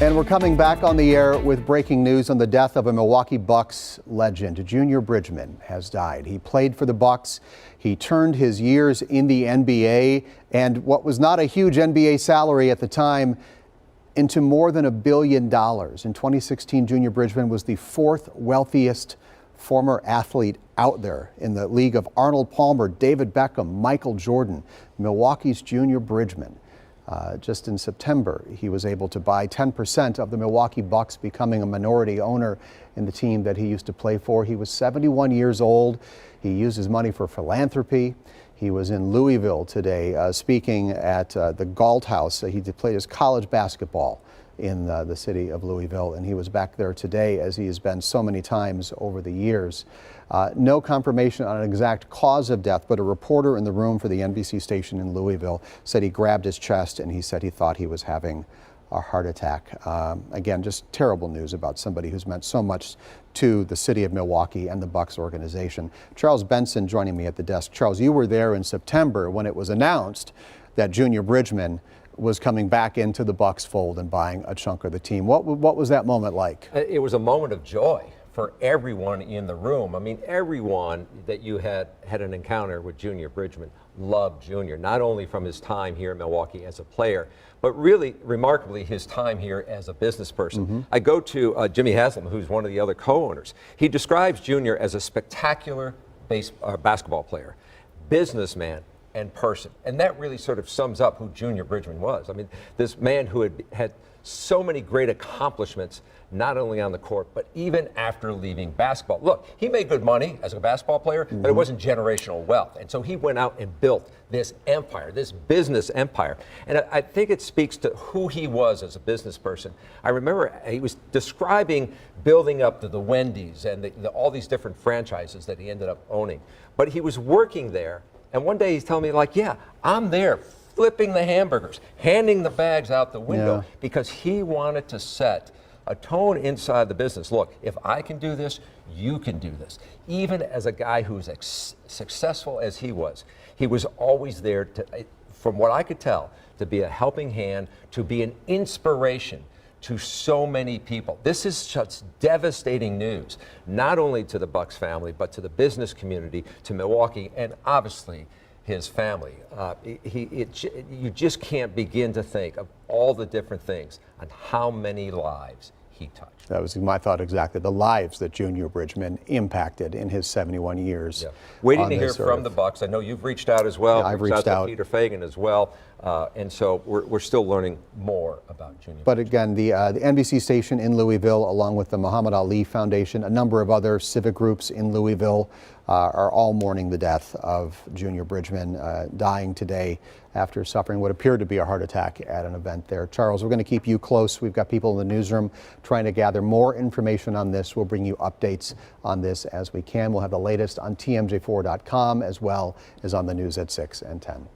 And we're coming back on the air with breaking news on the death of a Milwaukee Bucks legend. Junior Bridgman has died. He played for the Bucks. He turned his years in the NBA and what was not a huge NBA salary at the time into more than $1 billion. In 2016, Junior Bridgman was the fourth wealthiest former athlete out there in the league of Arnold Palmer, David Beckham, Michael Jordan. Milwaukee's Junior Bridgman. Just in September, he was able to buy 10% of the Milwaukee Bucks, becoming a minority owner in the team that he used to play for. He was 71 years old. He used his money for philanthropy. He was in Louisville today speaking at the Galt House. He played his college basketball in the city of Louisville, and he was back there today, as he has been so many times over the years. No confirmation on an exact cause of death, but a reporter in the room for the NBC station in Louisville said he grabbed his chest and he said he thought he was having a heart attack. Again, just terrible news about somebody who's meant so much to the city of Milwaukee and the Bucks organization. Charles Benson joining me at the desk. Charles, you were there in September when it was announced that Junior Bridgman was coming back into the Bucks fold and buying a chunk of the team. What was that moment like? It was a moment of joy for everyone in the room. I mean, everyone that you had an encounter with Junior Bridgman loved Junior, not only from his time here in Milwaukee as a player, but really remarkably his time here as a business person. Mm-hmm. I go to Jimmy Haslam, who's one of the other co-owners. He describes Junior as a spectacular basketball player, businessman, and person. And that really sort of sums up who Junior Bridgman was. I mean, this man who had so many great accomplishments, not only on the court, but even after leaving basketball. Look, he made good money as a basketball player, but it wasn't generational wealth. And so he went out and built this empire, this business empire. And I think it speaks to who he was as a business person. I remember he was describing building up the Wendy's and all these different franchises that he ended up owning. But he was working there, and one day he's telling me, like, yeah, I'm there flipping the hamburgers, handing the bags out the window, because he wanted to set a tone inside the business. Look, if I can do this, you can do this. Even as a guy who's successful as he was always there to, from what I could tell, to be a helping hand, to be an inspiration to so many people. This is such devastating news, not only to the Bucks family, but to the business community, to Milwaukee, and obviously his family. You just can't begin to think of all the different things and how many lives he touched. That was my thought exactly, the lives that Junior Bridgman impacted in his 71 years. Yeah. Waiting to hear from the Bucks. I know you've reached out as well. Yeah, I've reached out to Peter Fagan as well. And so we're still learning more about Junior. But again, the NBC station in Louisville, along with the Muhammad Ali Foundation, a number of other civic groups in Louisville are all mourning the death of Junior Bridgman, dying today after suffering what appeared to be a heart attack at an event there. Charles, we're going to keep you close. We've got people in the newsroom trying to gather more information on this. We'll bring you updates on this as we can. We'll have the latest on TMJ4.com as well as on the news at 6 and 10.